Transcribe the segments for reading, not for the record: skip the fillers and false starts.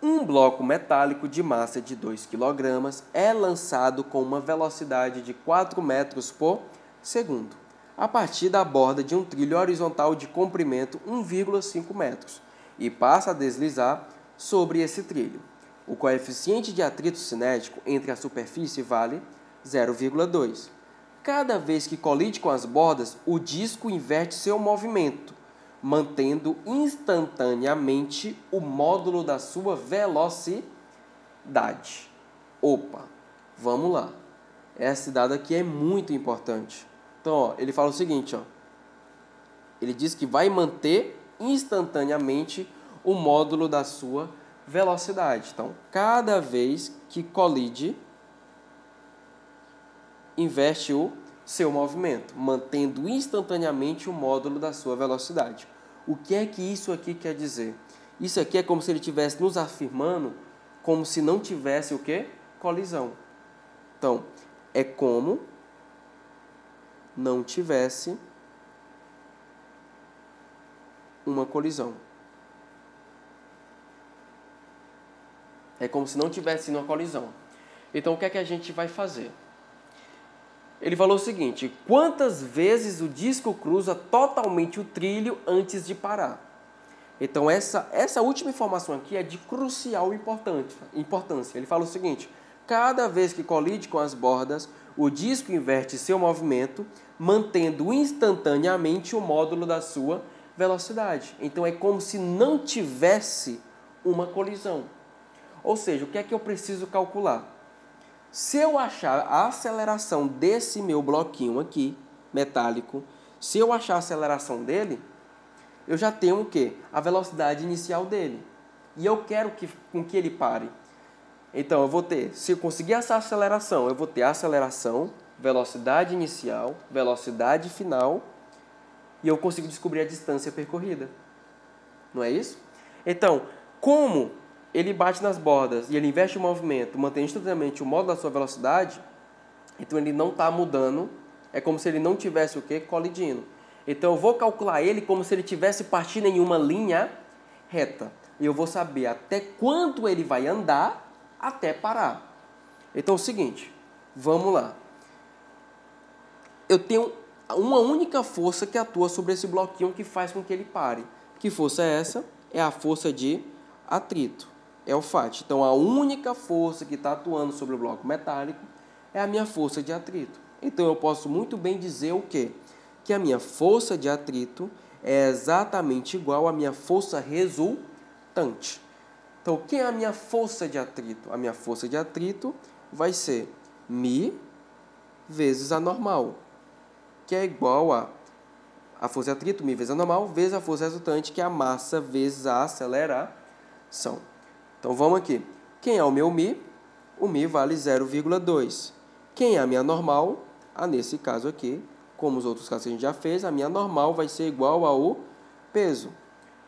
Um bloco metálico de massa de 2 kg é lançado com uma velocidade de 4 metros por segundo, a partir da borda de um trilho horizontal de comprimento 1,5 metros e passa a deslizar sobre esse trilho. O coeficiente de atrito cinético entre a superfície vale 0,2. Cada vez que colide com as bordas, o disco inverte seu movimento, mantendo instantaneamente o módulo da sua velocidade. Opa, vamos lá. Esse dado aqui é muito importante. Então, ó, ele fala o seguinte, ó. Ele diz que vai manter instantaneamente o módulo da sua velocidade. Então, cada vez que colide, inverte o seu movimento, mantendo instantaneamente o módulo da sua velocidade. O que é que isso aqui quer dizer? Isso aqui é como se ele estivesse nos afirmando como se não tivesse o quê? Colisão. Então, é como não tivesse uma colisão. É como se não tivesse uma colisão. Então, o que é que a gente vai fazer? Ele falou o seguinte: quantas vezes o disco cruza totalmente o trilho antes de parar? Então, essa última informação aqui é de crucial importância. Ele fala o seguinte: cada vez que colide com as bordas, o disco inverte seu movimento, mantendo instantaneamente o módulo da sua velocidade. Então, é como se não tivesse uma colisão. Ou seja, o que é que eu preciso calcular? Se eu achar a aceleração desse meu bloquinho aqui, metálico, se eu achar a aceleração dele, eu já tenho o quê? A velocidade inicial dele. E eu quero com que ele pare. Então, eu vou ter, se eu conseguir essa aceleração, eu vou ter aceleração, velocidade inicial, velocidade final, e eu consigo descobrir a distância percorrida. Não é isso? Então, como ele bate nas bordas e ele inverte o movimento, mantém instantaneamente o módulo da sua velocidade, então ele não está mudando, é como se ele não tivesse o quê? Colidindo. Então eu vou calcular ele como se ele tivesse partindo em uma linha reta. E eu vou saber até quanto ele vai andar até parar. Então é o seguinte, vamos lá. Eu tenho uma única força que atua sobre esse bloquinho que faz com que ele pare. Que força é essa? É a força de atrito. É o FAT. Então, a única força que está atuando sobre o bloco metálico é a minha força de atrito. Então, eu posso muito bem dizer o quê? Que a minha força de atrito é exatamente igual à minha força resultante. Então, quem é a minha força de atrito? A minha força de atrito vai ser μ vezes a normal, que é igual a força de atrito, μ vezes a normal, vezes a força resultante, que é a massa vezes a aceleração. Então, vamos aqui. Quem é o meu μ? O μ vale 0,2. Quem é a minha normal? Nesse caso aqui, como os outros casos que a gente já fez, a minha normal vai ser igual ao peso.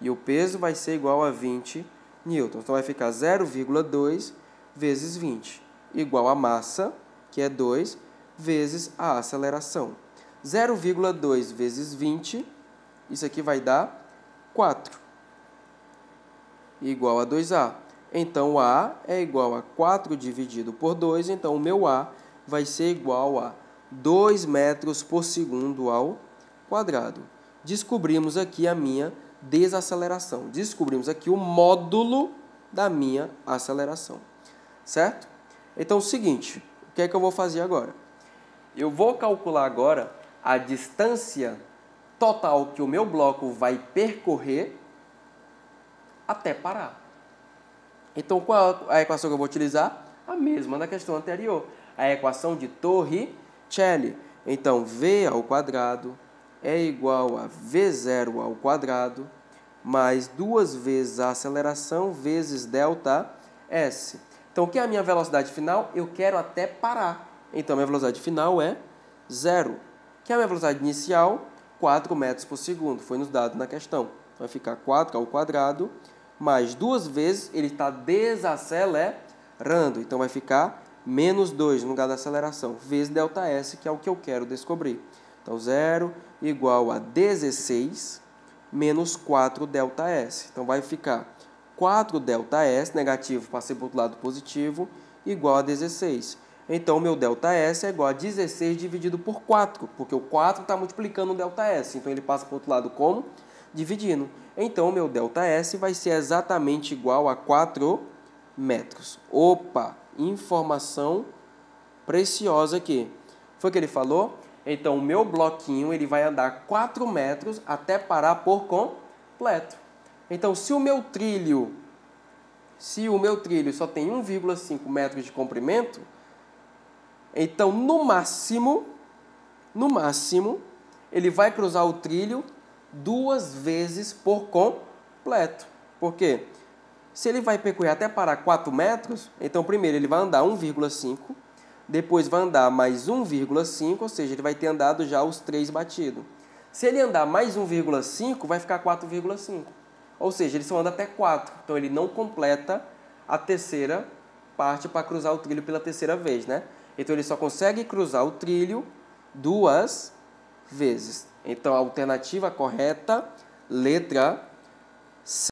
E o peso vai ser igual a 20 newtons. Então, vai ficar 0,2 vezes 20, igual a massa, que é 2, vezes a aceleração. 0,2 vezes 20, isso aqui vai dar 4, igual a 2A. Então, A é igual a 4 dividido por 2, então o meu A vai ser igual a 2 metros por segundo ao quadrado. Descobrimos aqui a minha desaceleração. Descobrimos aqui o módulo da minha aceleração. Certo? Então, é o seguinte, o que é que eu vou fazer agora? Eu vou calcular agora a distância total que o meu bloco vai percorrer até parar. Então, qual é a equação que eu vou utilizar? A mesma da questão anterior. A equação de Torricelli. Então, V ao quadrado é igual a V0 ao quadrado mais 2 vezes a aceleração vezes delta S. Então, o que é a minha velocidade final? Eu quero até parar. Então, a minha velocidade final é 0. O que é a minha velocidade inicial? 4 metros por segundo. Foi nos dado na questão. Vai ficar 4 ao quadrado mais 2 vezes, ele está desacelerando. Então, vai ficar menos 2 no lugar da aceleração, vezes ΔS, que é o que eu quero descobrir. Então, 0 igual a 16 menos 4 ΔS. Então, vai ficar 4ΔS, negativo passei para o outro lado positivo, igual a 16. Então, o meu ΔS é igual a 16 dividido por 4, porque o 4 está multiplicando o ΔS. Então, ele passa para o outro lado como? Dividindo. Então, o meu ΔS vai ser exatamente igual a 4 metros. Opa! Informação preciosa aqui. Foi o que ele falou? Então, o meu bloquinho ele vai andar 4 metros até parar por completo. Então, se o meu trilho só tem 1,5 metros de comprimento, então, no máximo, ele vai cruzar o trilho 2 vezes por completo. Por quê? Se ele vai percorrer até parar 4 metros, então, primeiro, ele vai andar 1,5, depois vai andar mais 1,5, ou seja, ele vai ter andado já os 3 batidos. Se ele andar mais 1,5, vai ficar 4,5. Ou seja, ele só anda até 4. Então, ele não completa a terceira parte para cruzar o trilho pela terceira vez, né? Então, ele só consegue cruzar o trilho 2 vezes. Então, a alternativa correta, letra